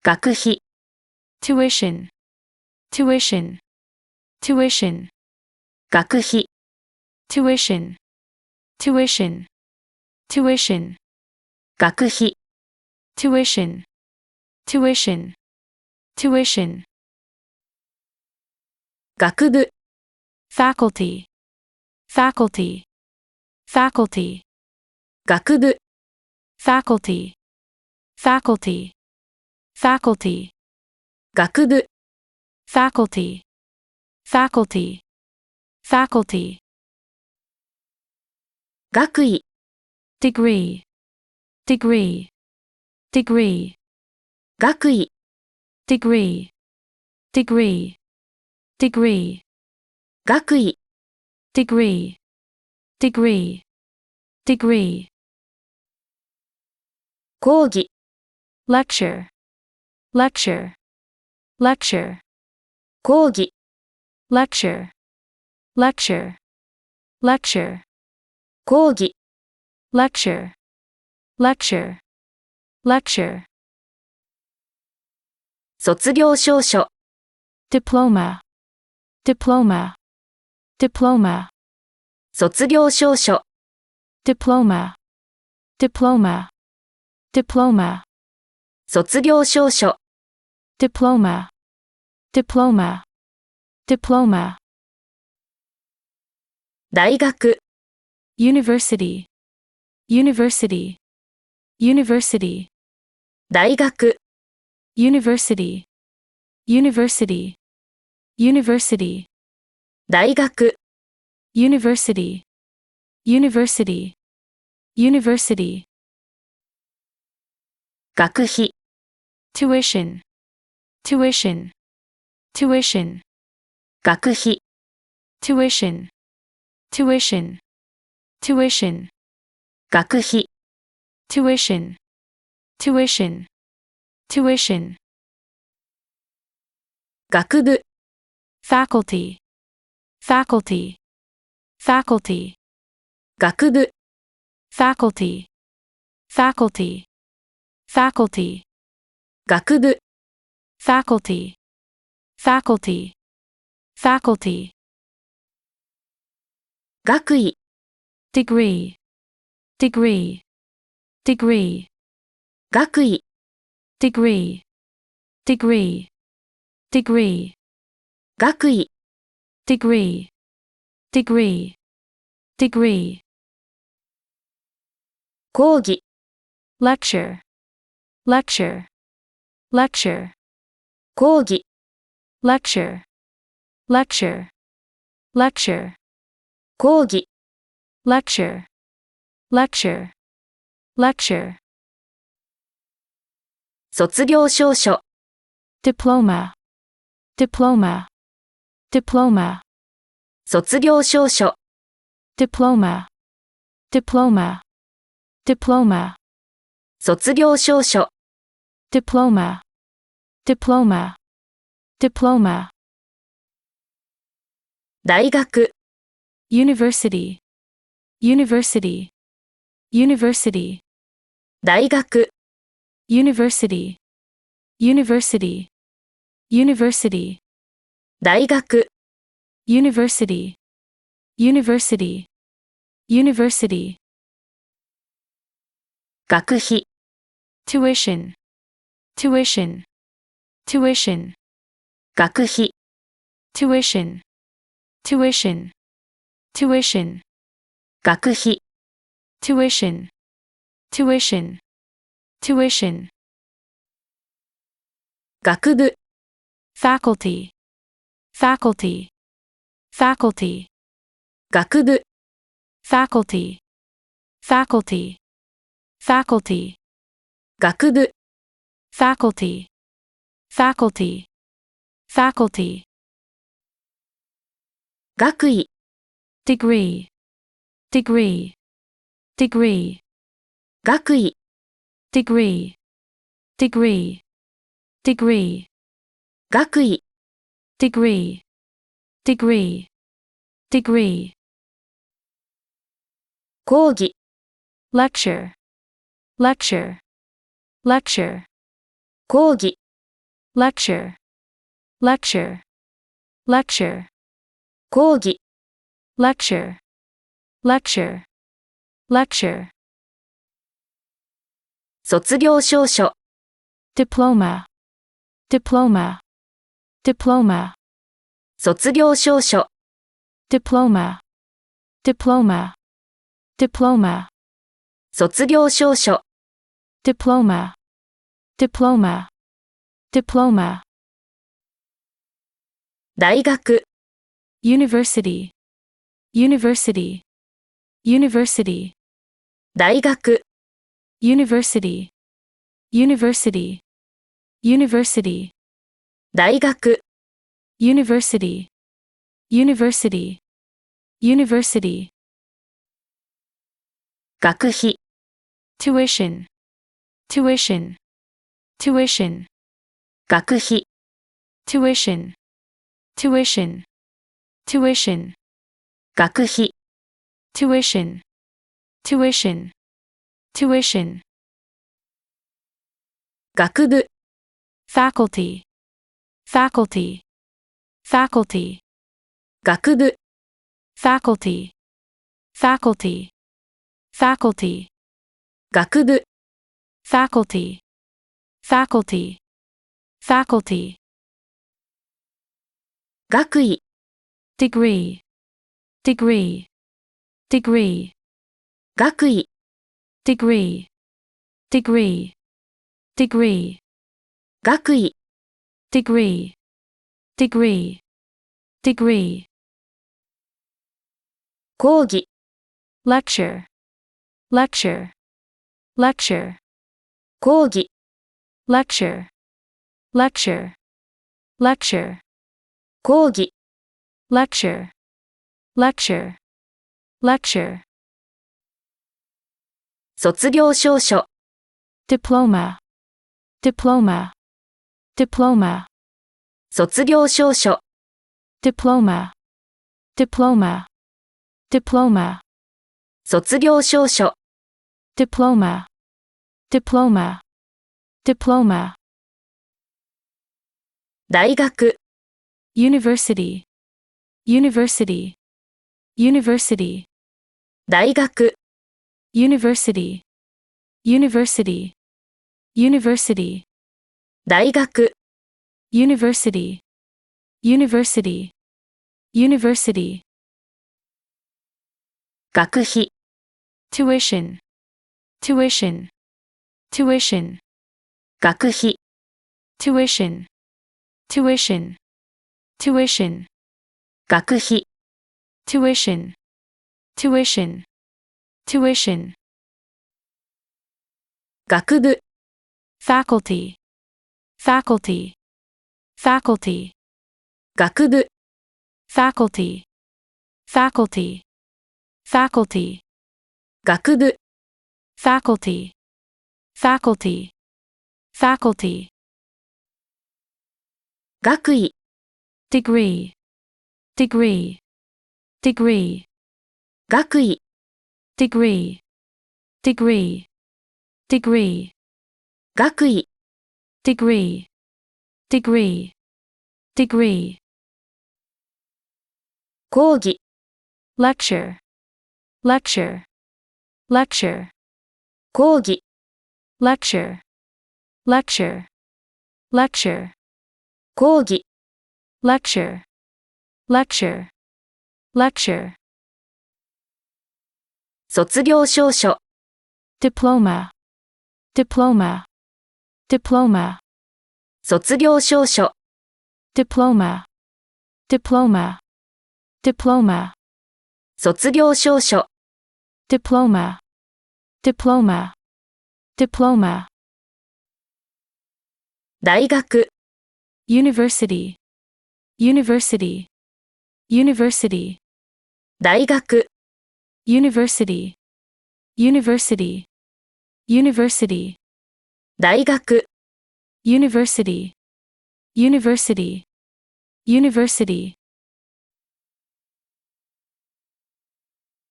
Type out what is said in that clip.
学費 tuition, tuition, tuition, 学費 tuition, tuition, tuition, 学費 tuition, tuition, tuition, 学部 faculty, faculty, faculty, 学部 faculty, faculty, faculty, 学部 faculty, faculty, faculty, 学位 degree, degree, degree, 学位 degree, degree, degree, 学位 degree, degree, degree, 講義 lecture, lecture, lecture, 講義 lecture, lecture, lecture, 講義 lecture, lecture, lecture, 卒業証書 diploma, diploma, diploma, 卒業証書 diploma, diploma, diploma, 卒業証書 diploma, diploma, diploma, 大学 university, university, university, 大学 university, university, university, 大学 university, university, university, 学費 tuition, tuition, tuition, 学費 tuition, tuition, tuition, 学費 tuition, tuition, tuition, 学部 faculty, faculty, faculty, 学部 faculty, faculty, faculty, 学部 faculty, faculty, faculty, 学位 degree, degree, degree, 学位 degree, degree, degree, 学位 degree, degree, degree, 講義 lecture, lecture, lecture, 講義 lecture, lecture, lecture, 講義 lecture, lecture, lecture, 卒業証書 diploma, diploma, diploma, 卒業証書 diploma, diploma, diploma, 卒業証書 diploma, diploma, diploma, 大学 university, university, university, 大学 university, university, university, 大学 university, university, university, 学費 tuition, tuition, tuition, 学費 tuition, tuition, tuition, 学費 tuition, tuition, tuition, 学部 faculty, faculty, faculty, 学部 faculty, faculty, faculty, 学部 faculty, faculty, faculty, 学位 degree, degree, degree, 学位 degree, degree, degree, 学位 degree, degree, degree, 講義 lecture, lecture, lecture, 講義 lecture, lecture, lecture, 講義、 lecture, lecture, lecture, 卒業証書、 diploma, diploma, diploma, 卒業証書、 diploma, diploma, diploma, 卒業証書、 diploma, diploma, diploma, 大学、 university, university, university, 大学、 university, university, university, 大学、 university, university, university, 学費、 tuition, tuition, tuition, 学費、 tuition, tuition, tuition, 学費、 tuition, tuition, tuition, 学部、 faculty, faculty, faculty, 学部、 faculty, faculty, faculty, 学部、 faculty, faculty, faculty, 学位、 degree, degree, degree, 学位、 degree, degree, degree, 学位、 degree, degree, degree, 講義、 lecture, lecture, lecture, 講義、 lecture, lecture, lecture, 講義、 lecture, lecture, lecture, 卒業証書、 diploma, diploma, diploma, 卒業証書、 diploma, diploma, diploma, 卒業証書、 diploma, diploma, diploma, 大学、 university, university, university, 大学、 university, university, university, 大学、 university, university, university, 学費、 tuition, tuition, tuition, 学費、 tuition, tuition, tuition, 学費、 tuition, tuition, tuition, 学部、 faculty, faculty, faculty, 学部、 faculty, faculty, faculty, 学部、 faculty, faculty, faculty, 学位、 degree, degree, degree, 学位、 degree, degree, degree, 学位、 degree, degree, degree, 講義、 lecture, lecture, lecture, 講義、 lecture, lecture, lecture, 講義、 lecture, lecture, lecture, 卒業証書、 diploma, diploma, diploma, 卒業証書、 diploma, diploma, diploma, 卒業証書、 diploma, diploma, diploma, 大学、 university, university, university, 大学、 university, university, university, 大学、 university, university, university,